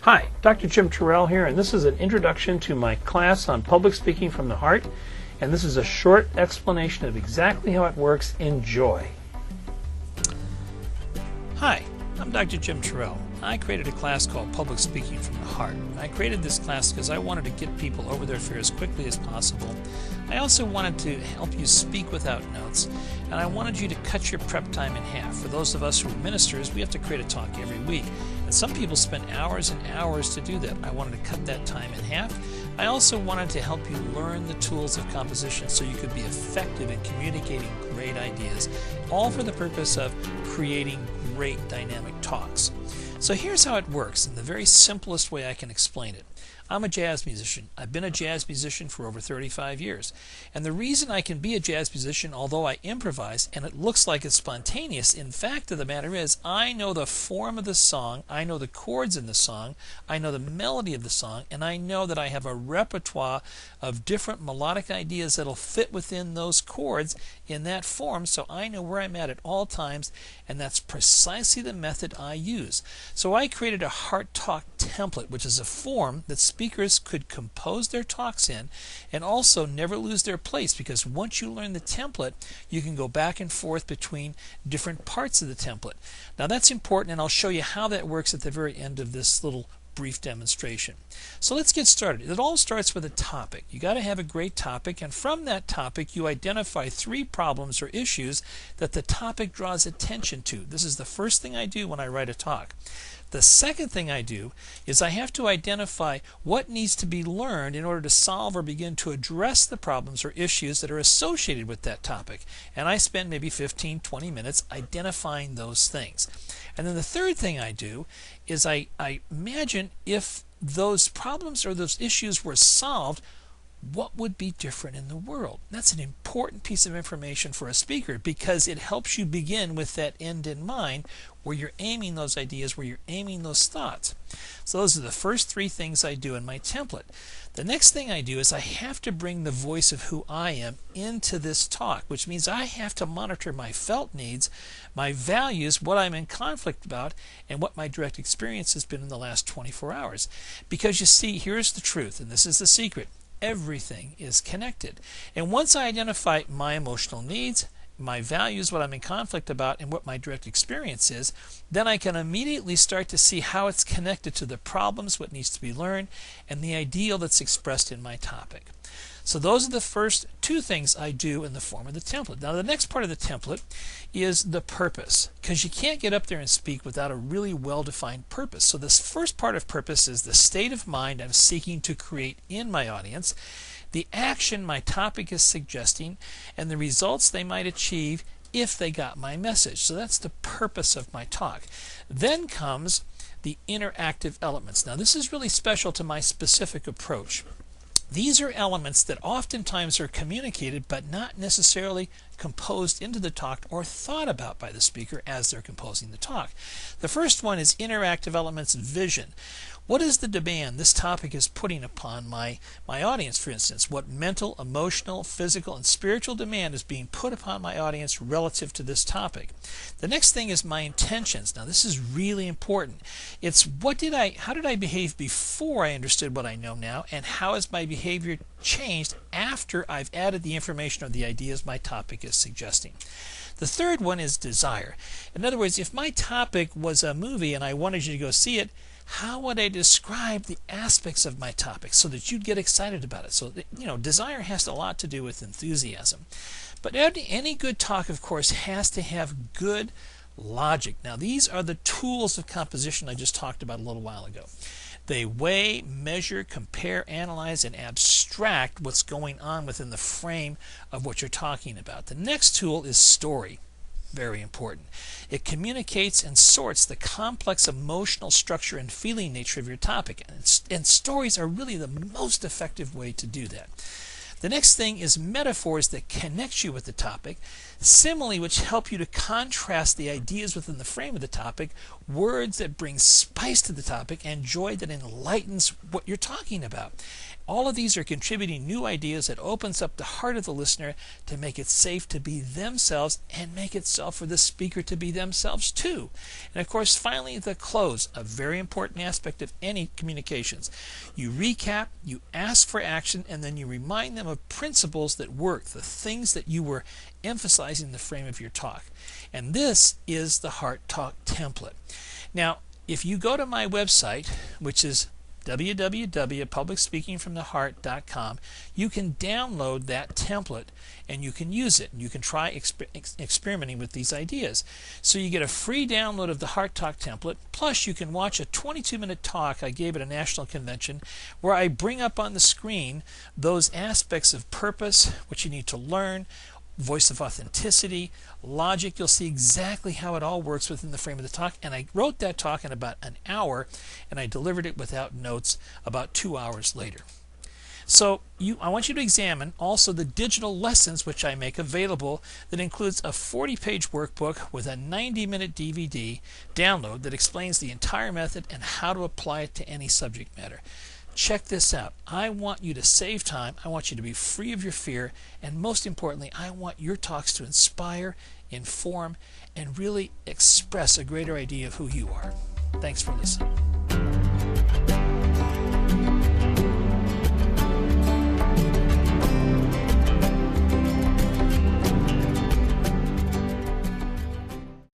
Hi, Dr. Jim Terrell here, and this is an introduction to my class on public speaking from the heart, and this is a short explanation of exactly how it works. Enjoy. Hi, I'm Dr. Jim Terrell. I created a class called Public Speaking from the Heart. I created this class because I wanted to get people over their fear as quickly as possible. I also wanted to help you speak without notes, and I wanted you to cut your prep time in half. For those of us who are ministers, we have to create a talk every week, and some people spend hours and hours to do that. I wanted to cut that time in half. I also wanted to help you learn the tools of composition so you could be effective in communicating great ideas, all for the purpose of creating great dynamic talks. So here's how it works in the very simplest way I can explain it. I'm a jazz musician. I've been a jazz musician for over 35 years. And the reason I can be a jazz musician, although I improvise and it looks like it's spontaneous, in fact of the matter is I know the form of the song, I know the chords in the song, I know the melody of the song, and I know that I have a repertoire of different melodic ideas that'll fit within those chords in that form, so I know where I'm at all times, and that's precisely the method I use. So I created a Heart Talk template, which is a form that speakers could compose their talks in and also never lose their place, because once you learn the template, you can go back and forth between different parts of the template. Now that's important, and I'll show you how that works at the very end of this little brief demonstration. So let's get started. It all starts with a topic. You got to have a great topic, and from that topic you identify 3 problems or issues that the topic draws attention to. This is the first thing I do when I write a talk. The second thing I do is I have to identify what needs to be learned in order to solve or begin to address the problems or issues that are associated with that topic. And I spend maybe 15-20 minutes identifying those things. And then the third thing I do is I imagine if those problems or those issues were solved, what would be different in the world? That's an important piece of information for a speaker, because it helps you begin with that end in mind, where you're aiming those ideas, where you're aiming those thoughts. So those are the first 3 things I do in my template. The next thing I do is I have to bring the voice of who I am into this talk, which means I have to monitor my felt needs, my values, what I'm in conflict about, and what my direct experience has been in the last 24 hours. Because you see, here's the truth, and this is the secret. Everything is connected. And once I identify my emotional needs, my values, what I'm in conflict about, and what my direct experience is, then I can immediately start to see how it's connected to the problems, what needs to be learned, and the ideal that's expressed in my topic. So those are the first 2 things I do in the form of the template. Now the next part of the template is the purpose, because you can't get up there and speak without a really well-defined purpose. So this first part of purpose is the state of mind I'm seeking to create in my audience, the action my topic is suggesting, and the results they might achieve if they got my message. So that's the purpose of my talk. Then comes the interactive elements. Now this is really special to my specific approach. These are elements that oftentimes are communicated but not necessarily composed into the talk or thought about by the speaker as they're composing the talk. The first one is interactive elements vision. What is the demand this topic is putting upon my audience, for instance? What mental, emotional, physical, and spiritual demand is being put upon my audience relative to this topic? The next thing is my intentions. Now this is really important. It's how did I behave before I understood what I know now, and how has my behavior changed after I've added the information or the ideas my topic is suggesting? The third one is desire. In other words, if my topic was a movie and I wanted you to go see it, how would I describe the aspects of my topic so that you'd get excited about it? So, desire has a lot to do with enthusiasm. But any good talk, of course, has to have good logic. Now, these are the tools of composition I just talked about a little while ago. They weigh, measure, compare, analyze, and abstract what's going on within the frame of what you're talking about. The next tool is story. Very important. It communicates and sorts the complex emotional structure and feeling nature of your topic, and stories are really the most effective way to do that. The next thing is metaphors that connect you with the topic, simile which help you to contrast the ideas within the frame of the topic, words that bring spice to the topic, and joy that enlightens what you're talking about. All of these are contributing new ideas that opens up the heart of the listener to make it safe to be themselves and make it so for the speaker to be themselves too. And of course, finally, the close, a very important aspect of any communications. You recap, you ask for action, and then you remind them of principles that work, the things that you were emphasizing in the frame of your talk. And this is the Heart Talk template. Now, if you go to my website, which is www.publicspeakingfromtheheart.com, you can download that template and you can use it. You can try experimenting with these ideas. So you get a free download of the Heart Talk template, plus you can watch a 22-minute talk I gave at a national convention where I bring up on the screen those aspects of purpose, what you need to learn, voice of authenticity, logic. You'll see exactly how it all works within the frame of the talk. And I wrote that talk in about an hour, and I delivered it without notes about 2 hours later. So I want you to examine also the digital lessons which I make available that includes a 40-page workbook with a 90-minute DVD download that explains the entire method and how to apply it to any subject matter. Check this out. I want you to save time. I want you to be free of your fear. And most importantly, I want your talks to inspire, inform, and really express a greater idea of who you are. Thanks for listening.